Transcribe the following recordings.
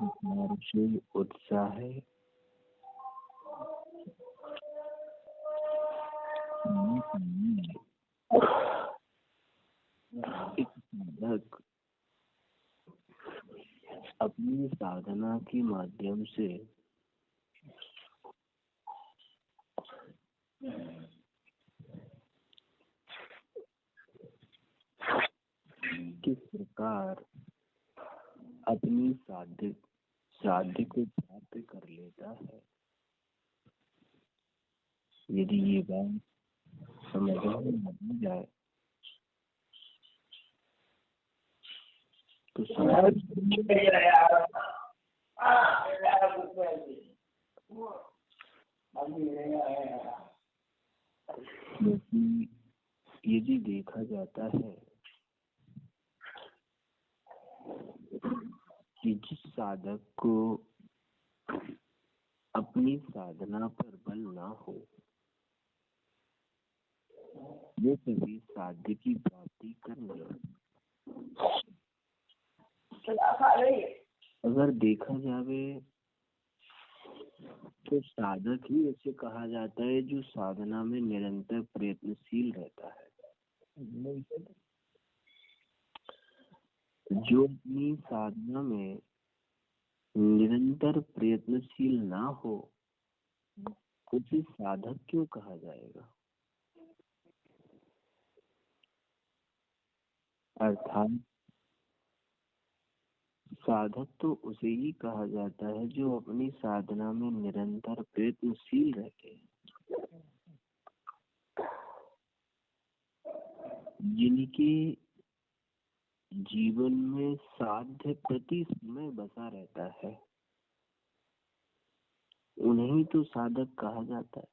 प्रकार से उत्साह एक साधक अपनी साधना के माध्यम से किस प्रकार अपनी साध्य को प्राप्त कर लेता है। यदि ये बात समझ में आ जाए तो यदि देखा जाता है कि जिस साधक को अपनी साधना पर बल ना हो वो कभी साध्य की प्राप्ति कर नहीं। अगर देखा जावे तो साधक ही ऐसे कहा जाता है जो साधना में निरंतर प्रयत्नशील रहता है। जो अपनी साधना में निरंतर प्रयत्नशील ना हो उसे साधक क्यों कहा जाएगा। अर्थात साधक तो उसे ही कहा जाता है जो अपनी साधना में निरंतर प्रयत्नशील रहते हैं, जिनके जीवन में साध्य प्रति समय बसा रहता है, उन्हें तो साधक कहा जाता है।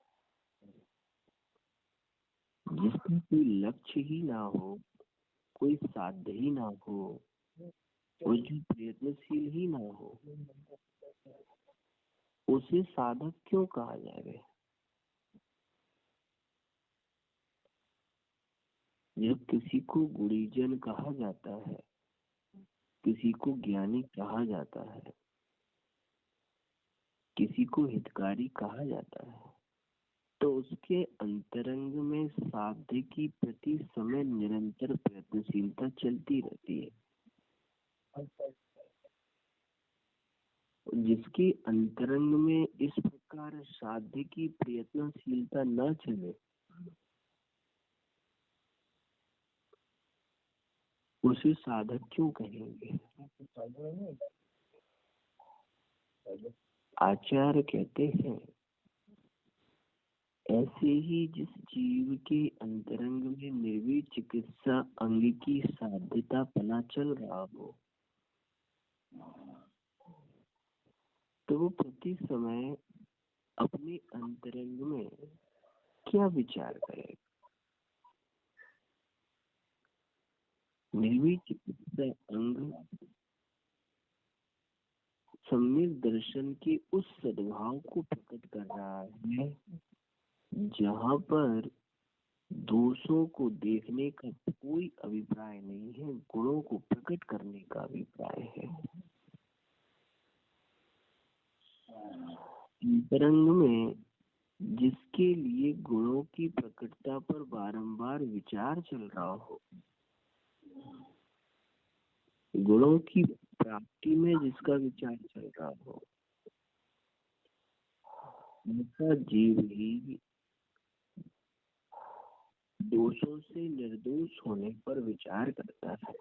जिसका कोई लक्ष्य ही ना हो, कोई साध्य ही ना हो और जो प्रयत्नशील ही ना हो उसे साधक क्यों कहा जाए। जब किसी को गुणीजन कहा जाता है, किसी को ज्ञानी कहा जाता है, किसी को हितकारी कहा जाता है, तो उसके अंतरंग में साध्य की प्रति समय निरंतर प्रयत्नशीलता चलती रहती है। जिसके अंतरंग में इस प्रकार साध्य की प्रयत्नशीलता न चले उसे साधक क्यों कहेंगे। आचार्य कहते हैं ऐसे ही जिस जीव के अंतरंग में निर्वीर चिकित्सा अंग की साध्यता पना चल रहा हो तो वो प्रति समय अपने अंतरंग में क्या विचार करेगा। निर्वीर चिकित्सा अंग सम्यक दर्शन के उस सद्भाव को प्रकट कर रहा है जहाँ पर दोषों को देखने का कोई अभिप्राय नहीं है, गुणों को प्रकट करने का अभिप्राय है। अंतरंग में जिसके लिए गुणों की प्रकटता पर बारंबार विचार चल रहा हो, गुणों की प्राप्ति में जिसका विचार चल रहा हो, ऐसा जीव ही दोषों से निर्दोष होने पर विचार करता है।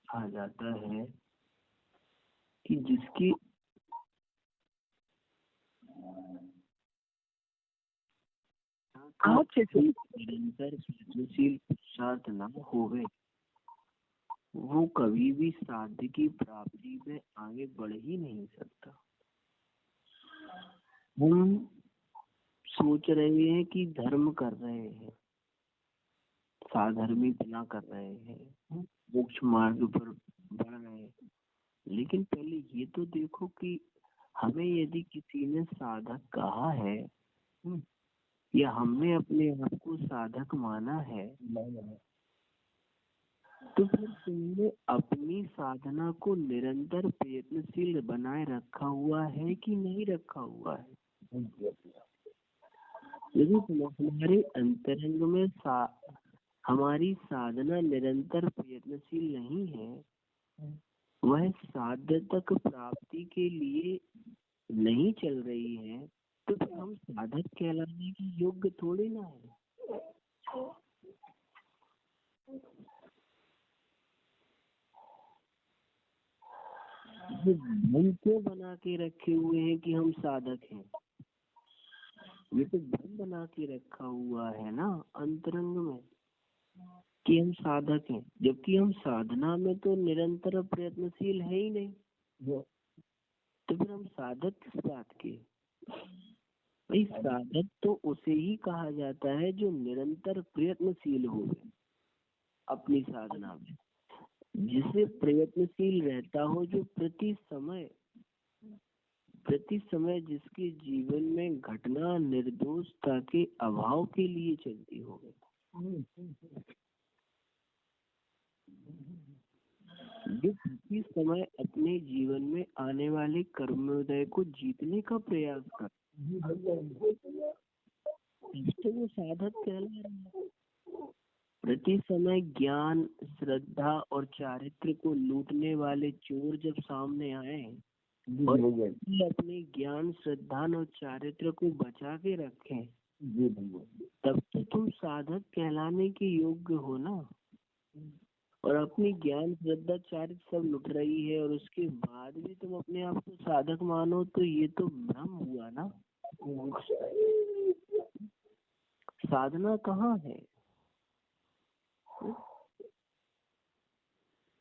कहा जाता है कि जिसकी निरंतर प्रयत्नशील पुरुषार्थ न होवे वो कभी भी साध्य की प्राप्ति में आगे बढ़ ही नहीं सकता। हम सोच रहे हैं कि धर्म कर रहे हैं, साधर्मी बना कर रहे हैं, मोक्ष मार्ग पर बढ़ रहे हैं, लेकिन पहले ये तो देखो कि हमें यदि किसी ने साधक कहा है या हमने अपने आप को साधक माना है तो फिर तुमने अपनी साधना को निरंतर प्रयत्नशील बनाए रखा हुआ है कि नहीं रखा हुआ है? यदि हमारे अंतरंग में हमारी साधना निरंतर प्रयत्नशील नहीं है, वह साधक प्राप्ति के लिए नहीं चल रही है, तो फिर हम साधक कहलाने के योग्य थोड़े ना है। भ्रम क्यों बना के रखे हुए हैं कि हम साधक हैं? ये तो भ्रम बना के रखा हुआ है ना अंतरंग में कि हम साधक हैं, जबकि हम साधना में तो निरंतर प्रयत्नशील है ही नहीं। तो फिर हम साधक किस बात के? भाई साधक तो उसे ही कहा जाता है जो निरंतर प्रयत्नशील हो अपनी साधना में, जिसे प्रयत्नशील रहता हो, जो प्रति समय जिसके जीवन में घटना निर्दोषता के अभाव के लिए चलती हो, जो प्रति समय अपने जीवन में आने वाले कर्मोदय को जीतने का प्रयास कर, तो वो साधक कहला रहा है। प्रति समय ज्ञान, श्रद्धा और चारित्र को लूटने वाले चोर जब सामने आए और अपने ज्ञान, श्रद्धा और चारित्र को बचा के रखे, तब तो तुम साधक कहलाने के योग्य हो ना। और अपनी ज्ञान, श्रद्धा, चारित्र सब लुट रही है और उसके बाद भी तुम अपने आप को साधक मानो, तो ये तो भ्रम हुआ ना। साधना कहाँ है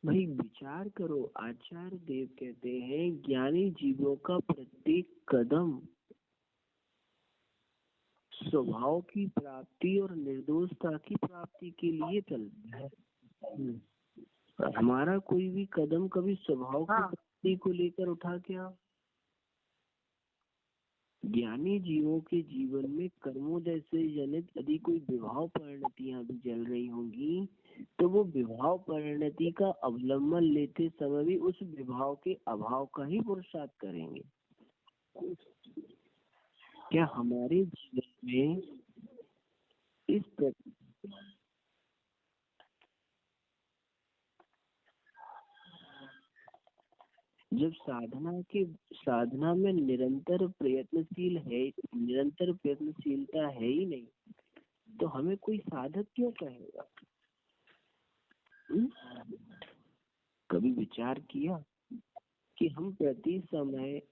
भाई? विचार करो। आचार्य देव कहते हैं ज्ञानी जीवों का प्रत्येक कदम स्वभाव की प्राप्ति और निर्दोषता की प्राप्ति के लिए चलता है। हमारा कोई भी कदम कभी स्वभाव की प्राप्ति को लेकर उठा क्या? ज्ञानी जीवों के जीवन में कर्मोदय से जनित यदि कोई विभाव परिणतियां भी चल रही होंगी, तो वो विभाव परिणति का अवलंबन लेते समय भी उस विभाव के अभाव का ही पुरुषार्थ करेंगे। क्या हमारे जीवन में इस जब साधना में निरंतर प्रयत्नशीलता है ही नहीं, तो हमें कोई साधक क्यों कहेगा? कभी विचार किया कि हम प्रति समय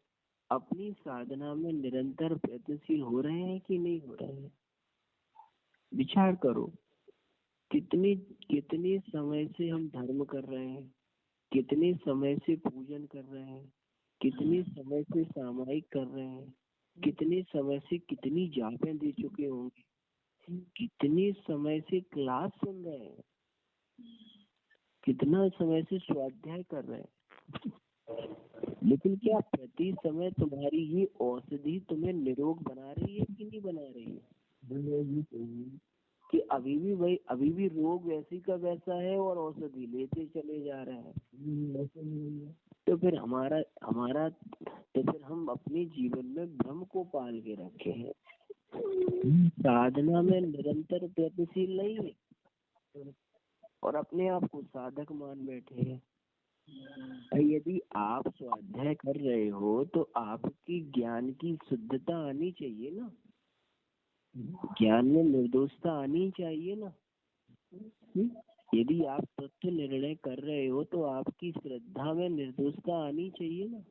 अपनी साधना में निरंतर प्रयत्नशील हो रहे हैं कि नहीं हो रहे हैं? विचार करो, कितने समय से हम धर्म कर रहे हैं, कितने समय से पूजन कर रहे हैं, कितने समय से सामायिक कर रहे हैं, कितने समय से कितनी जापें दे चुके होंगे, कितने समय से क्लास सुन रहे हैं, कितना समय से स्वाध्याय कर रहे हैं, लेकिन क्या प्रति समय तुम्हारी ये औषधि तुम्हें निरोग बना रही है कि नहीं बना रही है? कि अभी भी रोग वैसी का वैसा है और औषधि लेते चले जा रहे हैं। तो फिर हम अपने जीवन में भ्रम को पाल के रखे हैं। साधना में निरंतर प्रयत्नशील नहीं है और अपने आप को साधक मान बैठे हैं। यदि आप स्वाध्याय कर रहे हो तो आपकी ज्ञान की शुद्धता आनी चाहिए ना, ज्ञान में निर्दोषता आनी चाहिए ना। यदि आप तथ्य निर्णय कर रहे हो तो आपकी श्रद्धा में निर्दोषता आनी चाहिए ना।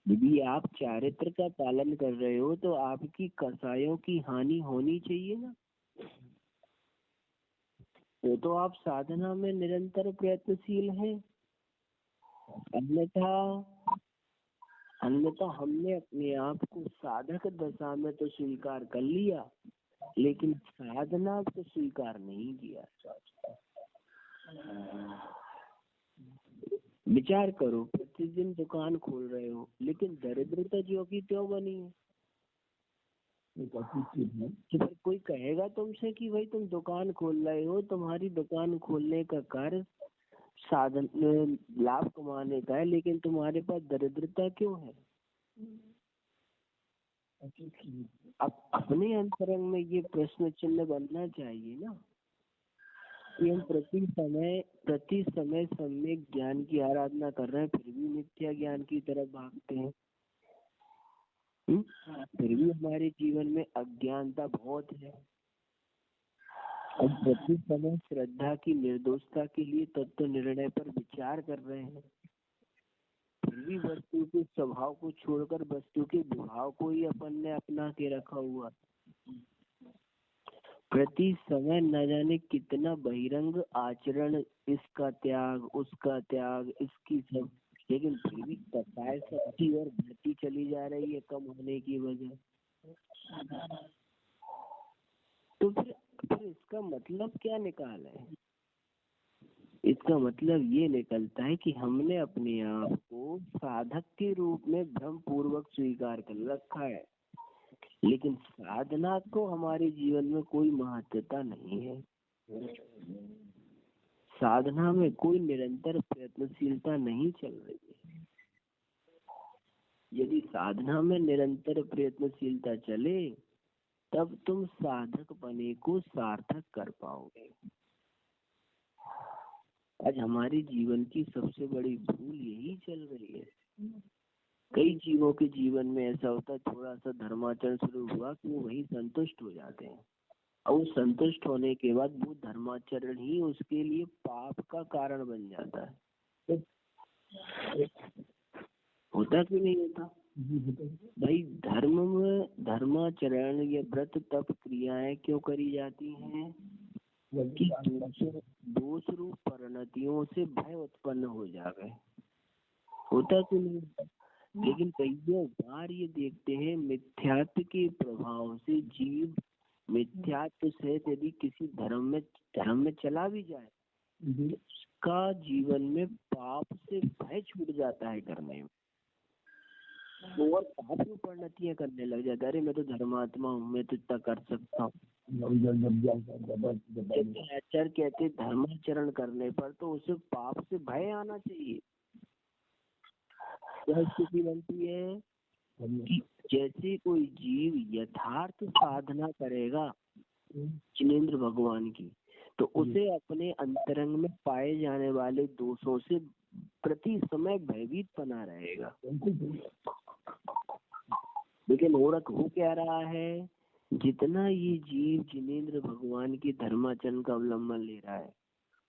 यदि आप चारित्र का पालन कर रहे हो तो आपकी कसायों की हानि होनी चाहिए ना। तो आप साधना में निरंतर प्रयत्नशील हैं। अन्यथा हमने अपने आप को साधक दशा में तो स्वीकार कर लिया, लेकिन साधना को स्वीकार नहीं किया। विचार करो, प्रतिदिन दुकान खोल रहे हो लेकिन दरिद्रता जो की त्यों बनी है। कि पर कोई कहेगा तुमसे कि भाई तुम दुकान खोल रहे हो, तुम्हारी दुकान खोलने का कार्य साधन लाभ कमाने का है, लेकिन तुम्हारे पास दरिद्रता क्यों है? अब अपने अंतरंग में ये प्रश्न चिन्ह बनना चाहिए ना कि हम प्रति समय सम्यक ज्ञान की आराधना कर रहे हैं, फिर भी मिथ्या ज्ञान की तरफ भागते हैं। फिर भी हमारे जीवन में अज्ञानता बहुत है। अब प्रति समय श्रद्धा की निर्दोषता के लिए तत्व निर्णय पर विचार कर रहे हैं, फिर भी वस्तु के स्वभाव को छोड़कर वस्तु के विभाव को ही अपन ने अपना के रखा हुआ। प्रति समय न जाने कितना बहिरंग आचरण, इसका त्याग, उसका त्याग, इसकी सब, लेकिन फिर भी कसाय शक्ति और बढ़ती चली जा रही है कम होने की वजह। तो फिर इसका मतलब क्या निकाला है? इसका मतलब ये निकलता है कि हमने अपने आप को साधक के रूप में भ्रम पूर्वक स्वीकार कर रखा है, लेकिन साधना को हमारे जीवन में कोई महत्वता नहीं है। साधना में कोई निरंतर प्रयत्नशीलता नहीं चल रही है। यदि साधना में निरंतर प्रयत्नशीलता चले तब तुम साधक बने को सार्थक कर पाओगे। आज हमारे जीवन की सबसे बड़ी भूल यही चल रही है। कई जीवों के जीवन में ऐसा होता है, थोड़ा सा धर्माचरण शुरू हुआ कि वो वही संतुष्ट हो जाते हैं, और संतुष्ट होने के बाद वो धर्माचरण ही उसके लिए पाप का कारण बन जाता है। होता कि नहीं होता? भाई धर्म में धर्माचरण या व्रत तप क्रियाएं क्यों करी जाती हैं? कि दोष रूप परिणतियों से भय उत्पन्न हो जाए। होता कि नहीं? लेकिन कई बार ये देखते हैं मिथ्यात्व के प्रभाव से जीव मिथ्यात्व से यदि किसी धर्म में चला भी जाए, उसका जीवन में पाप से भय छूट जाता है करने में, और पाप में परिणतियां करने लग जाता है। अरे मैं तो धर्मात्मा हूँ, मैं तो इतना कर सकता हूँ। आचार्य कहते धर्माचरण करने पर तो उसे पाप से भय आना चाहिए। क्या स्थिति बनती है कि जैसे कोई जीव यथार्थ साधना करेगा जिनेंद्र भगवान की, तो उसे अपने अंतरंग में पाए जाने वाले दोषों से प्रति समय भयभीत बना रहेगा। लेकिन मूर्ख हो क्या रहा है? जितना ये जीव जिनेंद्र भगवान की धर्माचरण का अवलंबन ले रहा है,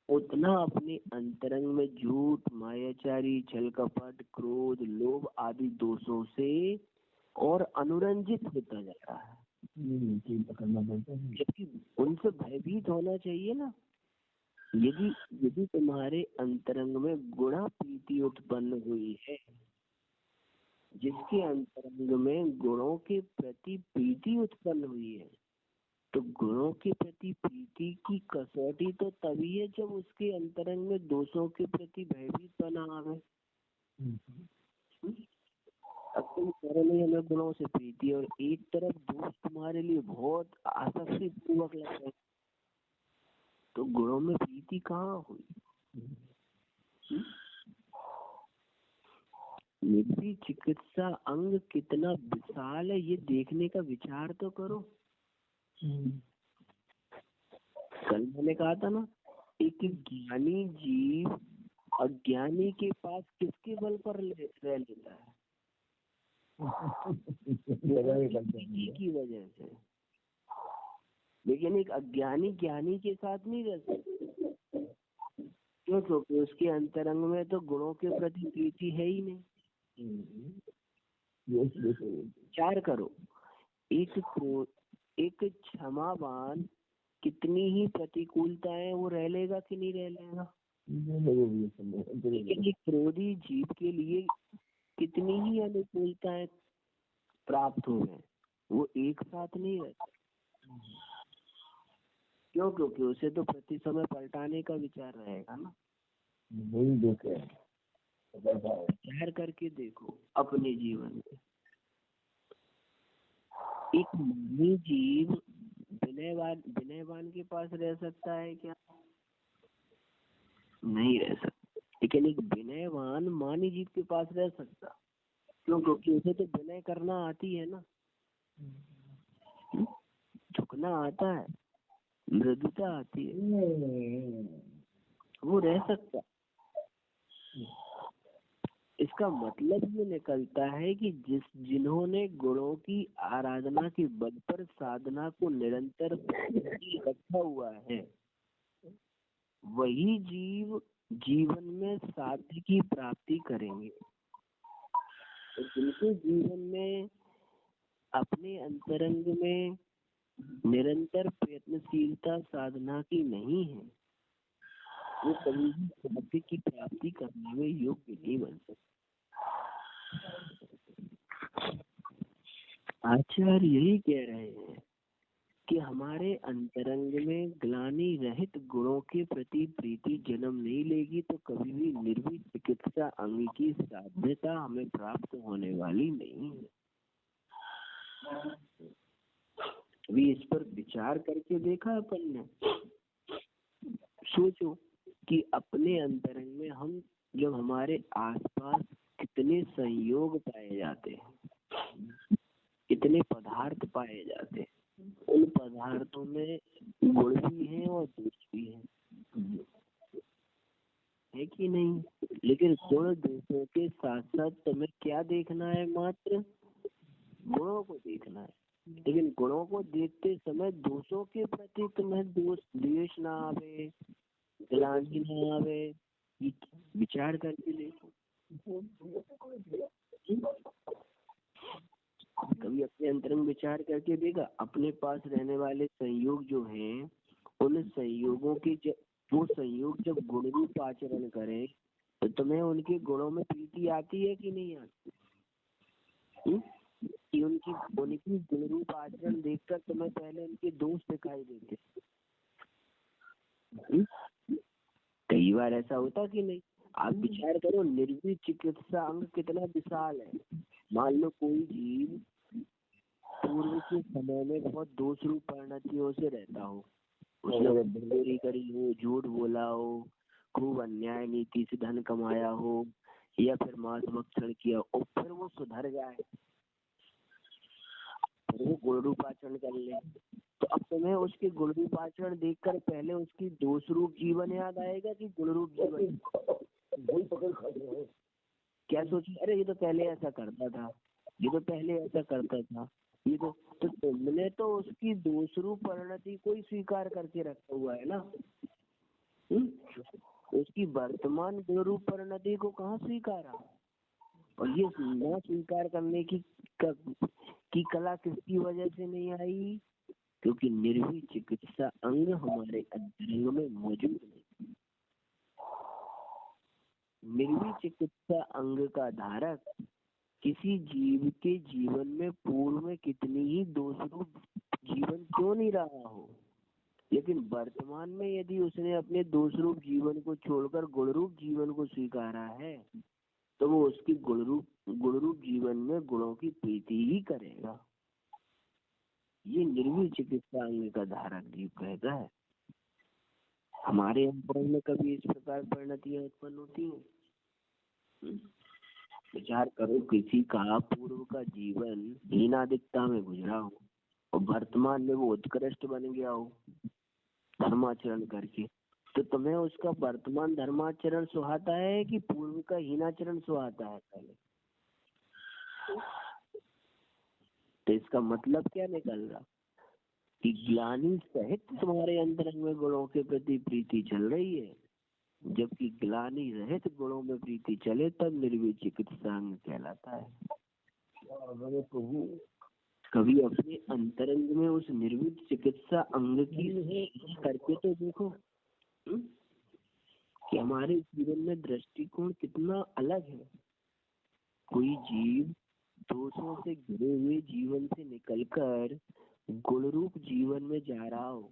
उतना अपने अंतरंग में झूठ, मायाचारी, छल कपट, क्रोध, लोभ आदि दोषों से और अनुरंजित होता जा रहा है। जबकि उनसे भयभीत होना चाहिए ना। यदि तुम्हारे अंतरंग में गुणा प्रीति उत्पन्न हुई है, जिसके अंतरंग में गुणों के प्रति प्रीति उत्पन्न हुई है, तो गुणों के प्रति प्रीति की कसौटी तो तभी है जब उसके अंतरंग में दोषों के प्रति भयभीत बना आवे। अब तुम कह रहे हमें गुणों से प्रीति, और एक तरफ दोष तुम्हारे लिए बहुत आसक्ति पूर्वक लग रहे, तो गुणों में प्रीति कहाँ हुई? निधि चिकित्सा अंग कितना विशाल है, ये देखने का विचार तो करो। कल मैंने कहा था ना, एक ज्ञानी जीव अज्ञानी के पास किसके बल पर रह लेता है? की वजह से। लेकिन एक अज्ञानी ज्ञानी के साथ नहीं रह सकता। क्यों? क्योंकि उसके अंतरंग में तो गुणों के प्रति प्रीति है ही नहीं। विचार करो, एक क्षमावान कितनी ही प्रतिकूलताएं वो रह लेगा कि नहीं रह लेगा? लेकिन एक क्रोधी जीव के लिए कितनी ही अनुकूलताएं प्राप्त हो गए, वो एक साथ नहीं रहता। क्यों? क्योंकि उसे तो प्रति समय पलटाने का विचार रहेगा ना। वही देखे, विचार करके देखो अपने जीवन में। एक मानवी जीव विनयवान के पास रह सकता है क्या? नहीं रह सकता। लेकिन एक विनयवान मानवी जीव के पास रह सकता। क्यों? क्योंकि उसे तो विनय करना आती है ना, झुकना आता है, मृदुता आती है, वो रह सकता। इसका मतलब ये निकलता है कि जिन्होंने गुणों की आराधना के बल पर साधना को निरंतर रखा हुआ है, वही जीव जीवन में साध्य की प्राप्ति करेंगे। तो जिनके जीवन में अपने अंतरंग में निरंतर प्रयत्नशीलता साधना की नहीं है, वो कभी भी साध्य की प्राप्ति करने में योग्य नहीं बन सकते। आचार्य यही कह रहे हैं कि हमारे अंतरंग में ग्लानि रहित गुणों के प्रति प्रीति जन्म नहीं लेगी तो कभी भी निर्भीक चिकित्सा अंग की साध्यता हमें प्राप्त होने वाली नहीं है। अभी इस पर विचार करके देखा अपन ने? सोचो कि अपने अंतरंग में हम जब हमारे आसपास कितने संयोग पाए जाते हैं, कितने पदार्थ पाए जाते हैं, उन पदार्थों में गुण भी है और दोष भी है कि नहीं? लेकिन गुण दोषों के साथ साथ तुम्हें क्या देखना है? मात्र गुणों को देखना है। लेकिन गुणों को देखते समय दोषों के प्रति तुम्हें द्वेष ना आवे, ग्लानि ना आवे, विचार करके देखो। कभी अपने अंतरंग विचार करके देखा? अपने पास रहने वाले संयोग जो हैं, उन संयोगों के वो संयोग जब गुण रूप आचरण करें तो तुम्हें उनके गुणों में प्रीति आती है कि नहीं आती? कि उनकी गुण रूप आचरण देखकर तुम्हें पहले उनके दोष दिखाई देते? कई बार ऐसा होता कि नहीं? आप विचार करो, निर्वीक चिकित्सा अंग कितना विशाल है। मान लो कोई जीव पूर्व के समय में बहुत दोष रूप परिणतियों से रहता हो, उसने चोरी करी हो, झूठ बोला हो, खूब अन्याय नीति से धन कमाया हो, या फिर मांस भक्षण किया, और फिर वो सुधर जाए, फिर वो गुण रूप आचरण कर ले, तो अब तुम्हें उसके गुण रूप आचरण देखकर पहले उसकी दोष रूप जीवन याद आएगा कि गुण रूप जीवन? क्या सोचिए, अरे ये तो पहले ऐसा करता था, ये तो पहले ऐसा करता था, ये तो तुमने तो उसकी दोष रूप परिणति को ही स्वीकार करके रखा हुआ है ना। उसकी वर्तमान गुण रूप परिणति को कहाँ स्वीकारा? और ये न स्वीकार करने की कला किसकी वजह से नहीं आई? क्योंकि निर्भीक चिकित्सा अंग हमारे अंतरंग में मौजूद नहीं। निर्भीक चिकित्सा अंग का धारक किसी जीव के जीवन में पूर्व में कितनी ही दोषरूप जीवन क्यों नहीं रहा हो, लेकिन वर्तमान में यदि उसने अपने दोषरूप जीवन को छोड़कर गुणरूप जीवन को स्वीकारा है तो वो उसकी गुणरूप जीवन में गुणों की प्रीति ही करेगा। ये निर्भीक चिकित्सा अंग का धारक जीव कहता है। हमारे अंतरंग में कभी इस प्रकार परिणतियां उत्पन्न होती हैं? विचार करो, किसी का पूर्व का जीवन हीनादिकता में गुजरा हो और वर्तमान में वो उत्कृष्ट बन गया हो धर्माचरण करके, तो तुम्हें उसका वर्तमान धर्माचरण सुहाता है कि पूर्व का हीनाचरण सुहाता है? पहले तो इसका मतलब क्या निकल रहा कि ग्लानि सहित तुम्हारे अंतरंग में गुणों के प्रति प्रीति चल रही है, जबकि ग्लानि रहित गुणों में प्रीति चले तब निर्भीक चिकित्सा अंग कहलाता है। कभी अपने अंतरंग में उस निर्भीक चिकित्सा अंग की करके तो देखो कि हमारे जीवन में दृष्टिकोण कितना अलग है। कोई जीव दोषों से घिरे हुए जीवन से निकलकर गुण रूप जीवन में जा रहा हो,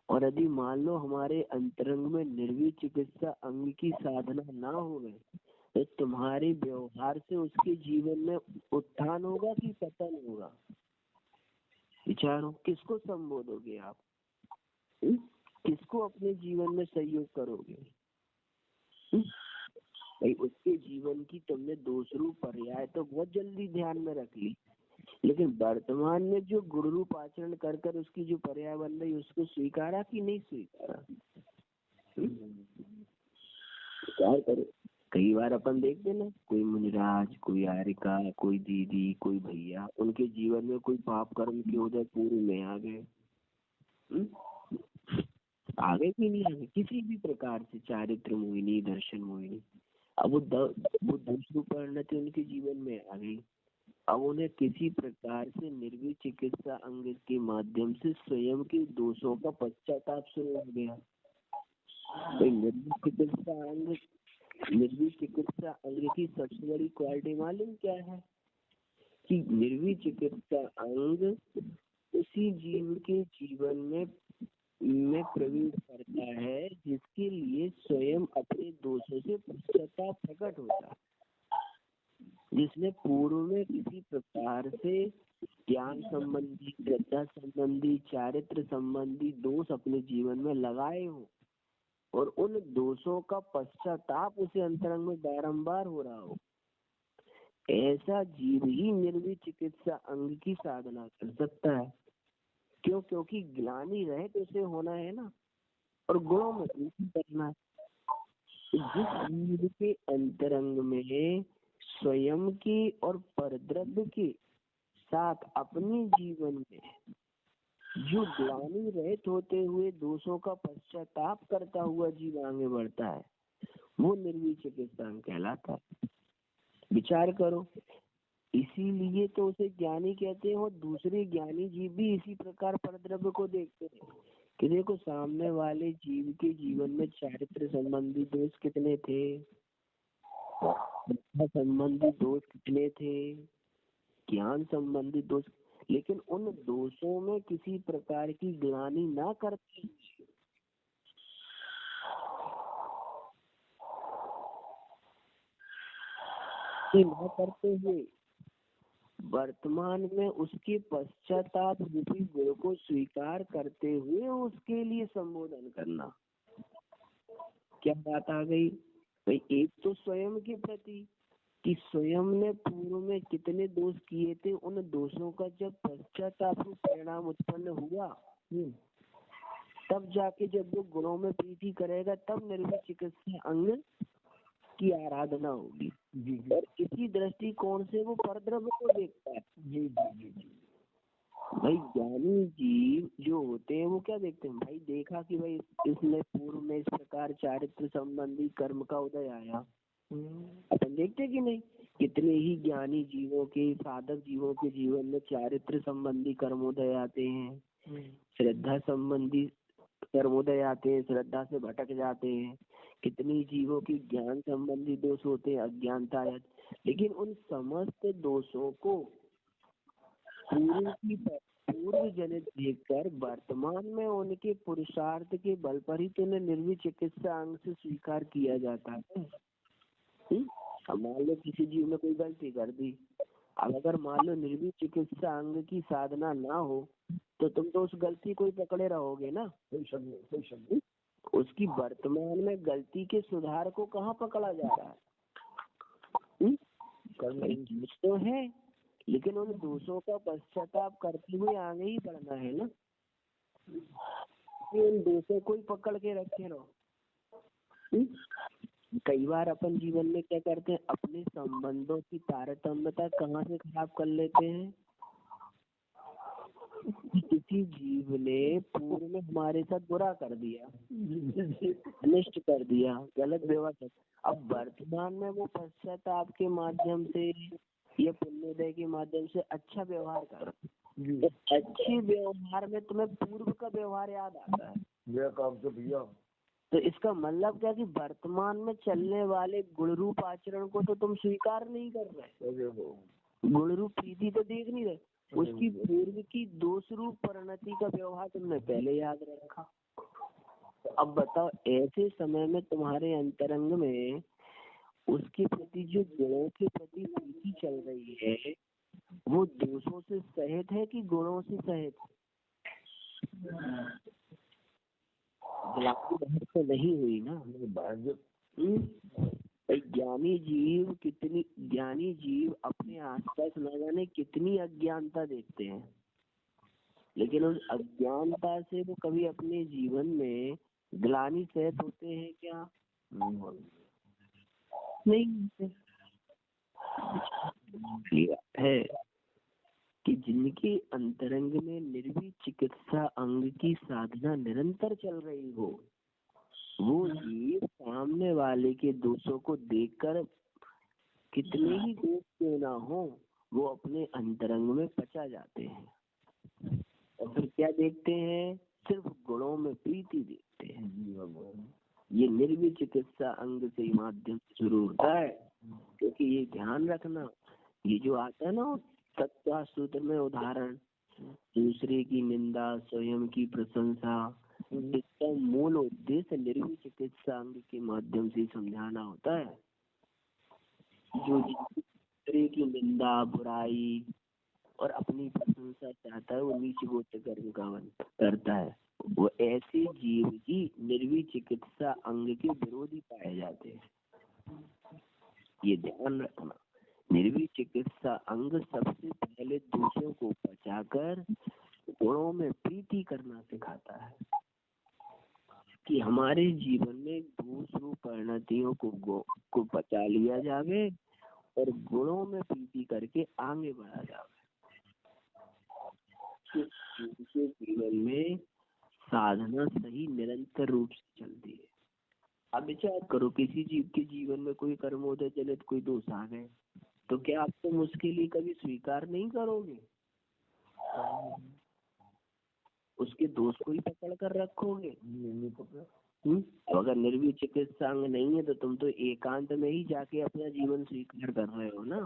और यदि मान लो हमारे अंतरंग में निर्भीक चिकित्सा अंग की साधना ना हो तो तुम्हारे व्यवहार से उसके जीवन में उत्थान होगा कि पतन होगा? विचारो किसको संबोधोगे आप? किसको अपने जीवन में सहयोग करोगे? भाई उसके जीवन की तुमने दूसरू पर्याय तो बहुत जल्दी ध्यान में रख ली, लेकिन वर्तमान में जो गुण रूप आचरण कर कर उसकी जो पर्याय बन रही उसको स्वीकारा कि नहीं स्वीकारा? विचार करो। कई बार अपन देखते ना, कोई मुनिराज, कोई आर्यका, कोई दीदी, कोई भैया, उनके जीवन में कोई पाप कर्म के उदय पूर्व में आ गए, आगे भी नहीं आगे किसी भी प्रकार से, चारित्र मोहिनी, दर्शन मोहिनी, अब वो दूसरी परिणति उनके जीवन में आ गई। अब उन्हें किसी प्रकार से निर्वीर चिकित्सा अंग के माध्यम से स्वयं के दोषों का पश्चाताप शुरू हो गया। निर्वीर चिकित्सा अंग की सबसे बड़ी क्वालिटी मालूम क्या है? कि निर्वीर चिकित्सा अंग उसी जीव के जीवन में प्रवेश करता है जिसके लिए स्वयं अपने दोषों से पश्चाताप प्रकट होता है, जिसने पूर्व में किसी प्रकार से ज्ञान संबंधी, श्रद्धा संबंधी, चारित्र संबंधी दोष अपने जीवन में लगाए हो और उन दोषों का पश्चाताप उसे अंतरंग में बारंबार हो रहा हो, ऐसा जीव ही निर्वीर चिकित्सा अंग की साधना कर सकता है। क्यों? क्योंकि ग्लानि रहे तो उसे होना है ना, और गुणों में वृद्धि करना है। जिस जीव के अंतरंग में स्वयं के और परद्रव्य के साथ अपने जीवन में जो ग्लानि रहित होते हुए दोषों का पश्चाताप करता हुआ जीव आगे बढ़ता है, वो निर्वीर चिकित्सा अंग कहलाता है। विचार करो, इसीलिए तो उसे ज्ञानी कहते हैं, और दूसरे ज्ञानी जीव भी इसी प्रकार परद्रव्य को देखते हैं कि देखो सामने वाले जीव के जीवन में चारित्र संबंधी दोष कितने थे, संबंधी दोष कितने थे, ज्ञान संबंधी दोष, लेकिन उन दोषों में किसी प्रकार की ग्लानि ना करते हुए वर्तमान में उसके पश्चाताप रूपी गुण को स्वीकार करते हुए उसके लिए संबोधन करना। क्या बात आ गई भाई? एक तो स्वयं के प्रति कि स्वयं ने पूर्व में कितने दोष किए थे, उन दोषों का जब पश्चाताप रूप परिणाम उत्पन्न हुआ, तब जाके जब वो गुणों में प्रीति करेगा तब निर्वीर चिकित्सा अंग की आराधना होगी। और इसी दृष्टिकोण से वो परद्रव्य को देखता है। भाई ज्ञानी जीव जो होते हैं वो क्या देखते हैं? भाई देखा कि भाई इसमें पूर्व में इस प्रकार चारित्र संबंधी कर्म का उदय आया, अपन देखते कि नहीं, कितने ही ज्ञानी जीवों के, साधक जीवों के जीवन में चारित्र संबंधी कर्मोदय आते हैं, श्रद्धा संबंधी कर्मोदय आते हैं, श्रद्धा से भटक जाते हैं। कितनी जीवों की ज्ञान संबंधी दोष होते हैं, अज्ञानता, लेकिन उन समस्त दोषों को पूर्व जनित देखकर वर्तमान में उनके पुरुषार्थ के बल पर ही तो उन्हें निर्वीर चिकित्सा अंग से स्वीकार किया जाता है। मान लो किसी जीव ने कोई गलती कर दी, अब अगर मान लो निर्वीर चिकित्सा अंग की साधना ना हो तो तुम तो उस गलती को ही पकड़े रहोगे ना। उसकी वर्तमान में गलती के सुधार को कहाँ पकड़ा जा रहा है? तो है, लेकिन उन दोषों का पश्चाताप करते हुए आगे ही बढ़ना है ना। उन दोषों को ही पकड़ के रखे रहो। कई बार अपन जीवन में क्या करते हैं, अपने संबंधों की तारतम्यता कहाँ से खराब कर लेते हैं? किसी जीव ने पूर्व में हमारे साथ बुरा कर दिया, अनिष्ट कर दिया, गलत व्यवहार, अब वर्तमान में वो पश्चाताप के माध्यम से या पुण्योदय के माध्यम से अच्छा व्यवहार कर, तो अच्छे व्यवहार में तुम्हें पूर्व का व्यवहार याद आता है भैया। तो इसका मतलब क्या कि वर्तमान में चलने वाले गुण रूप आचरण को तो तुम स्वीकार नहीं कर रहे, गुण रूप प्रीति तो देख नहीं रहे, उसकी पूर्व की दोष रूप परिणति का व्यवहार तुमने पहले याद रखा। अब बताओ, ऐसे समय में तुम्हारे अंतरंग में उसके प्रति जो गुणों के प्रति प्रीति चल रही है, वो दोषों से सहित है कि गुणों से सहित? ग्लानी तो नहीं हुई ना। ज्ञानी जीव अपने आसपास न जाने कितनी अज्ञानता देखते हैं, लेकिन उस अज्ञानता से वो कभी अपने जीवन में ग्लानि सहित होते हैं क्या? नहीं। है कि जिनके अंतरंग में निर्वी चिकित्सा अंग की साधना निरंतर चल रही हो, वो जीव सामने वाले के दोषों को देखकर कितने ही दोष क्यों ना हो, वो अपने अंतरंग में पचा जाते हैं और फिर क्या देखते हैं? सिर्फ गुणों में प्रीति देखते हैं। ये निर्वी चिकित्सा अंग से माध्यम से शुरू होता है, क्योंकि ये ध्यान रखना, ये जो आता है ना तत्व सूत्र में उदाहरण, दूसरे की निंदा स्वयं की प्रशंसा, इसका मूल उद्देश्य निर्वी चिकित्सा अंग के माध्यम से समझाना होता है। जो दूसरे की निंदा बुराई और अपनी प्रशंसा चाहता है, वो नीच गोत्र कर्म का करता है। वो ऐसे जीव ही निर्वी चिकित्सा अंग के विरोधी पाए जाते हैं। ये ध्यान रखना, निर्वी चिकित्सा अंग सबसे पहले दोषों को बचाकर गुणों में प्रीति करना सिखाता है कि हमारे जीवन में दोष रूप परिणतियों को बचा लिया जावे और गुणों में प्रीति करके आगे बढ़ा जावे। जीवन में साधना सही निरंतर रूप से चलती है। अब विचार करो, किसी जीव के जीवन में कोई कर्मोदय जनित कोई दोष आ गए, तो क्या आप तुम उसके लिए कभी स्वीकार नहीं करोगे? उसके दोष को ही पकड़ कर रखोगे? अगर निर्वी चिकित्सा अंग नहीं है तो तुम तो एकांत में ही जाके अपना जीवन स्वीकार कर रहे हो ना।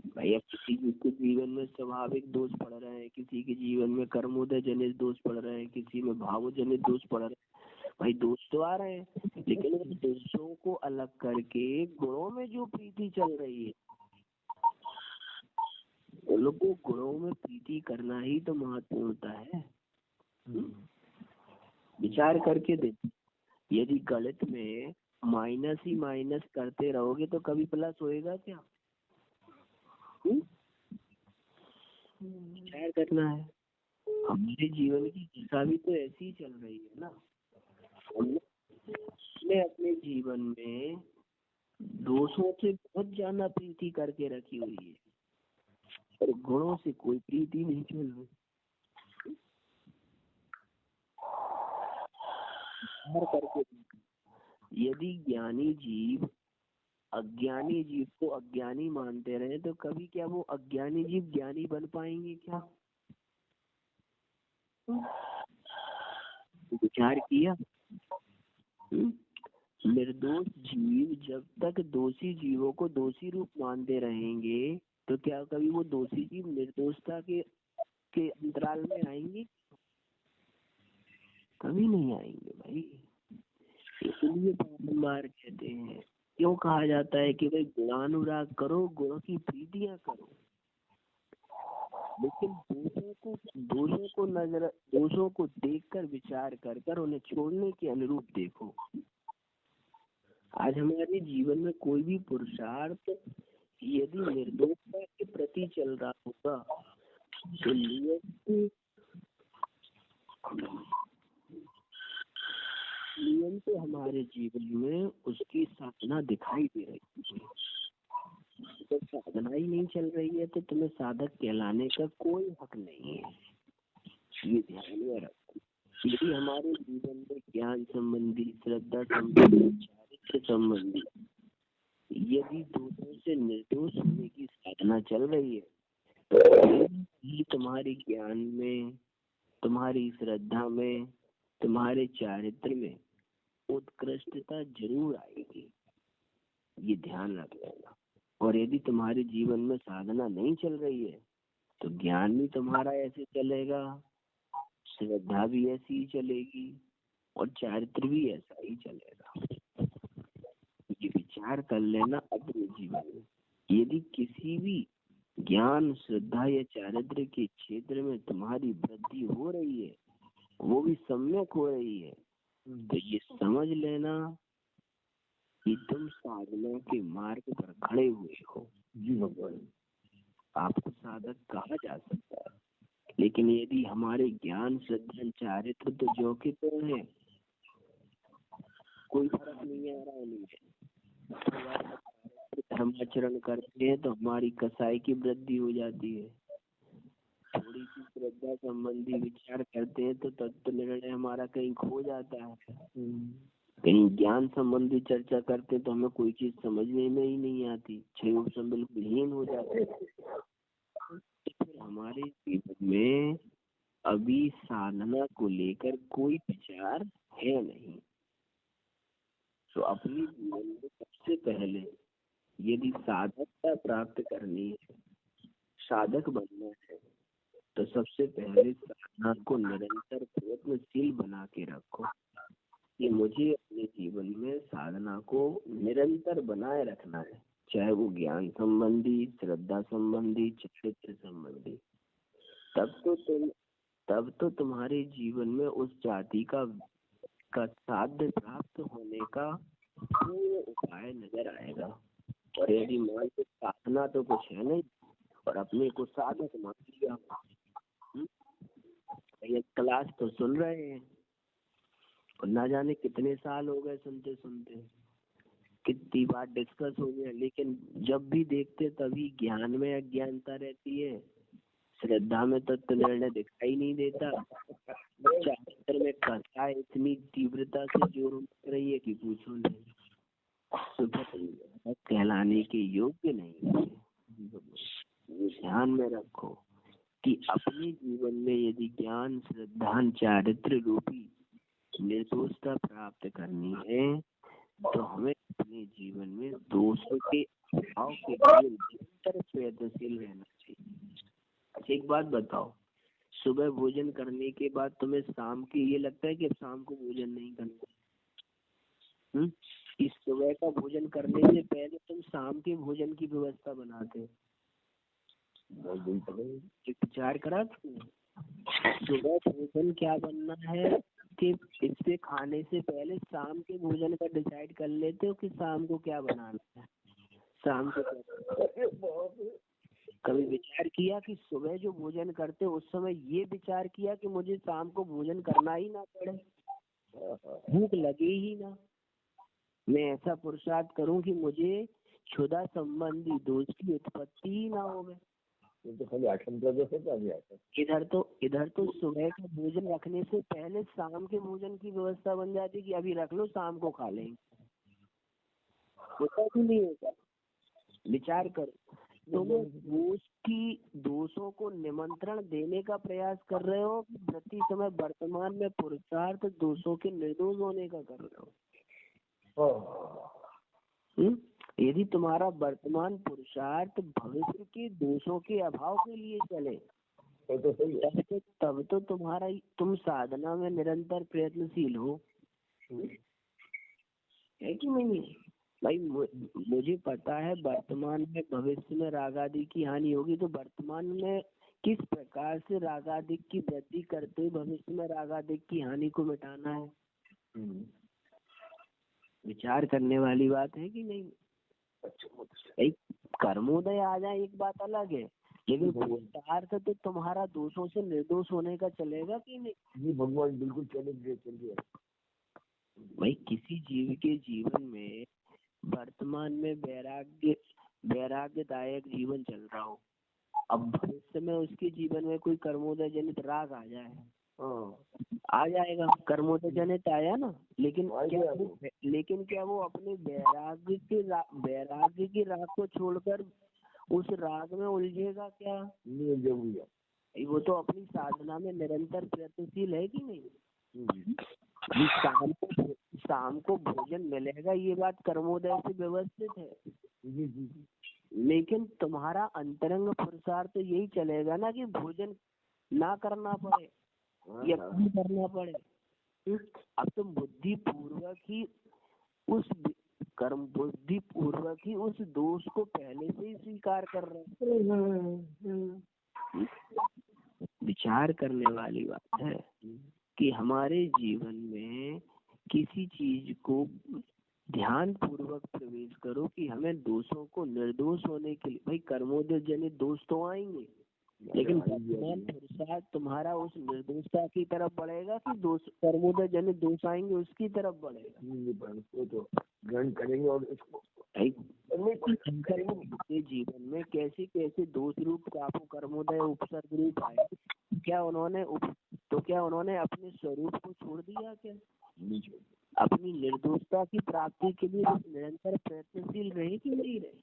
भाई अब किसी के जीवन में स्वाभाविक दोष पड़ रहे हैं, किसी के जीवन में कर्मोदय जनित दोष पड़ रहे हैं, किसी में भाव जनित दोष पड़ रहे हैं। भाई दोष तो आ रहे हैं, लेकिन उन दोषों को अलग करके गुणों में जो प्रीति चल रही है, उन लोगों को गुणों में प्रीति करना ही तो महत्वपूर्ण होता है। विचार करके देखो, यदि गणित में माइनस ही माइनस करते रहोगे तो कभी प्लस होएगा क्या? विचार करना है। हमारे जीवन की दिशा भी तो ऐसी ही चल रही है ना। हमने अपने जीवन में दोषों से बहुत ज्यादा प्रीति करके रखी हुई है और गुणों से कोई प्रीति नहीं चल रही। करके यदि ज्ञानी जीव अज्ञानी जीव को अज्ञानी मानते रहे तो कभी क्या वो अज्ञानी जीव ज्ञानी बन पाएंगे क्या? विचार किया? निर्दोष जीव जब तक दोषी जीवों को दोषी रूप मानते रहेंगे तो क्या कभी वो दोषी जीव निर्दोषता के अंतराल में आएंगे? कभी नहीं आएंगे भाई। इसलिए बारंबार कहते हैं, क्यों कहा जाता है कि भाई गुणानुराग करो, गुणों की प्रीतियां करो, लेकिन दोषों को देखकर विचार कर उन्हें छोड़ने के अनुरूप देखो। आज हमारे जीवन में कोई भी पुरुषार्थ यदि निर्दोषता के प्रति चल रहा होगा तो नियम तो हमारे जीवन में उसकी साधना दिखाई दे रही है। तो साधना ही नहीं चल रही है तो तुम्हें साधक कहलाने का कोई हक नहीं है। ये ध्यान में रखो। यदि हमारे जीवन में ज्ञान संबंधी, श्रद्धा संबंधी, चारित्र संबंधी यदि दोषों से निर्दोष होने की साधना चल रही है तो तुम्हारी ज्ञान में, तुम्हारी श्रद्धा में, तुम्हारे चारित्र में उत्कृष्टता जरूर आएगी। ये ध्यान रख लेना। और यदि तुम्हारे जीवन में साधना नहीं चल रही है तो ज्ञान भी तुम्हारा ऐसे चलेगा, श्रद्धा भी ऐसी ही चलेगी और चारित्र भी ऐसा ही चलेगा। ये विचार कर लेना अपने जीवन में। यदि किसी भी ज्ञान श्रद्धा या चारित्र के क्षेत्र में तुम्हारी वृद्धि हो रही है, वो भी सम्यक हो रही है, तो ये समझ लेना कि तुम साधना के मार्ग पर खड़े हुए हो। जी भगवान, आपको साधक कहा जा सकता है, लेकिन यदि हमारे ज्ञान श्रद्धा चारित्र तो जो के तो है, कोई फर्क नहीं आ रहा है, धर्माचरण करते हैं तो हमारी कसाई की वृद्धि हो जाती है। थोड़ी सी श्रद्धा संबंधी विचार करते हैं तो तत्व निर्णय हमारा कहीं खो जाता है। कहीं ज्ञान संबंधी चर्चा करते हैं तो हमें कोई चीज समझने में ही नहीं आती, छह बिल्कुल हीन हो जाते हैं। तो फिर हमारे जीवन में अभी साधना को लेकर कोई विचार है नहीं। तो अपनी जीवन में सबसे पहले यदि साधकता प्राप्त करनी है, साधक बनना है, तो सबसे पहले साधना को निरंतर प्रयत्नशील बना के रखो कि मुझे अपने जीवन में साधना को निरंतर बनाए रखना है, चाहे वो ज्ञान संबंधी, श्रद्धा संबंधी, चरित्र संबंधी। तब तो तुम्हारे जीवन में उस जाति का साध्य प्राप्त होने का पूर्ण उपाय नजर आएगा। और यदि मान लो साधना तो कुछ है नहीं और अपने को साधक मान लिया, ये क्लास तो सुन रहे हैं और ना जाने कितने साल हो गए सुनते सुनते, कितनी बार डिस्कस हो गया, लेकिन जब भी देखते तभी ज्ञान में अज्ञानता रहती है, श्रद्धा में तत्व निर्णय दिखाई नहीं देता, चारित्र में कथा इतनी तीव्रता से जोर उठ रही है कि पूछो नहीं, कहलाने के योग्य नहीं है। ध्यान में रखो कि अपने जीवन में यदि ज्ञान श्रद्धा चारित्र रूपी निर्दोषता प्राप्त करनी है तो हमें अपने जीवन में दोषों के अभाव के लिए निरंतर प्रयत्नशील रहना चाहिए। अच्छा एक बात बताओ, सुबह भोजन करने के बाद तुम्हें शाम के ये लगता है कि अब शाम को भोजन नहीं करना? इस सुबह का भोजन करने से पहले तुम शाम के भोजन की व्यवस्था बनाते, विचार करा सुबह भोजन क्या बनना है कि इससे खाने से पहले शाम के भोजन का डिसाइड कर लेते हो कि शाम को क्या बनाना है, शाम को क्या। कभी विचार किया कि सुबह जो भोजन करते उस समय ये विचार किया कि मुझे शाम को भोजन करना ही ना पड़े, भूख लगे ही ना, मैं ऐसा पुरुषार्थ करूं कि मुझे क्षुधा संबंधी दोष की उत्पत्ति ही ना हो। तो खाली इधर तो सुबह का भोजन रखने से पहले शाम के भोजन की व्यवस्था बन जाती कि अभी रख लो शाम को खा लेंगे, होता भी नहीं होता। विचार करो, तुम दोषों को निमंत्रण देने का प्रयास कर रहे हो कि प्रति समय वर्तमान में पुरुषार्थ दोषों के निर्दोष होने का कर रहे हो। यदि तुम्हारा वर्तमान पुरुषार्थ भविष्य के दोषों के अभाव के लिए चले तब तो तुम साधना में निरंतर प्रयत्नशील हो, है कि नहीं भाई? मुझे पता है वर्तमान में भविष्य में राग आदि की हानि होगी, तो वर्तमान में किस प्रकार से राग आदि की वृद्धि करते भविष्य में राग आदि की हानि को मिटाना है। विचार करने वाली बात है कि नहीं? एक कर्मोदय आ जाए एक बात अलग है, लेकिन पुरुषार्थ तो तुम्हारा दोषों से निर्दोष होने का चलेगा कि नहीं? जी भगवान बिल्कुल चलिए। भाई किसी जीव के जीवन में वर्तमान में वैराग्यदायक जीवन चल रहा हो, अब भविष्य में उसके जीवन में कोई कर्मोदय जनित राग आ जाए, आ जाएगा, कर्मोदय जनित आया ना, लेकिन क्या वो अपने वैराग्य की राग को छोड़कर उस राग में उलझेगा क्या? नहीं उलझेगा, वो तो अपनी साधना में निरंतर प्रयत्नशील है कि नहीं? शाम को भोजन मिलेगा ये बात कर्मोदय से व्यवस्थित है, लेकिन तुम्हारा अंतरंग पुरुषार्थ तो यही चलेगा ना कि भोजन ना करना पड़े या कम करना पड़े। अब तुम बुद्धि पूर्वक ही उस कर्म बुद्धि पूर्वक ही उस दोष को पहले से ही स्वीकार कर रहे हैं। विचार करने वाली बात है कि हमारे जीवन में किसी चीज को ध्यान पूर्वक प्रवेश करो कि हमें दोषों को निर्दोष होने के लिए, भाई कर्मोदय जनित दोष तो आएंगे, लेकिन वर्तमान पुरुषार्थ तुम्हारा उस निर्दोषता की तरफ बढ़ेगा कि दोष कर्मोदय जनित दोष आएंगे उसकी तरफ बढ़ेगा? उसको तो ग्रहण करेंगे और इसको करेंगे। जीवन में कैसे कैसे दोष रूप कापो कर्मोदय उपसर्ग रूप आए, क्या उन्होंने अपने स्वरूप को छोड़ दिया? क्या अपनी निर्दोषता की प्राप्ति के लिए निरंतर प्रयत्नशील रहे कि नहीं रहे?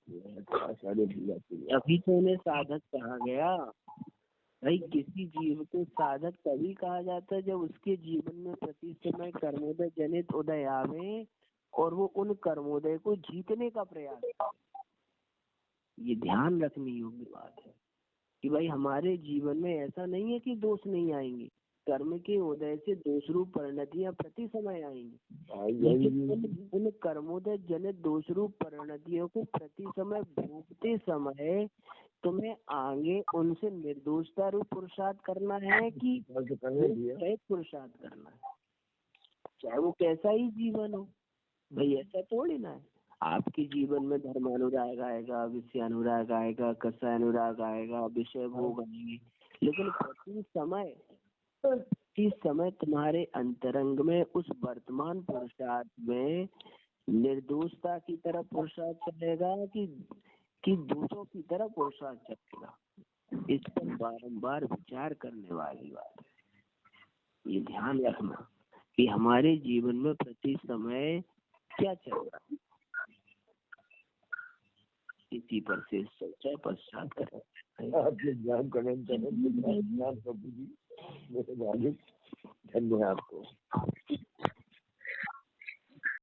अभी तो उन्हें साधक कहा गया। भाई किसी जीव को साधक तभी कहा जाता है जब उसके जीवन में प्रति समय कर्मोदय जनित उदय आवे और वो उन कर्मोदय को जीतने का प्रयास करे। ये ध्यान रखने योग्य बात है कि भाई हमारे जीवन में ऐसा नहीं है कि दोष नहीं आएंगे, कर्म के उदय से दोष रूप परिणतियां प्रति समय आएंगी, लेकिन उन कर्मोदय जनित दोष रूप परिणतियों को प्रति समय भोगते समय तुम्हें आगे उनसे निर्दोषता रूप पुरुषार्थ करना है कि पुरुषार्थ करना है, चाहे वो कैसा ही जीवन हो। भाई ऐसा थोड़ी ना है आपके जीवन में धर्मानुराग आएगा, विषयानुराग आएगा, कसानुराग आएगा, विषय भोग आएंगे, लेकिन प्रति समय तुम्हारे अंतरंग में उस वर्तमान पुरुषार्थ में निर्दोषता की तरफ पुरुषार्थ चलेगा कि दोषों की तरफ पुरुषार्थ चलेगा। इस पर बारंबार विचार करने वाली बात है। ये ध्यान रखना कि हमारे जीवन में प्रति समय क्या चल रहा है, इसी पर से चर्चा पश्चात करें। आपके ज्ञान करें धन्यवाद आपको।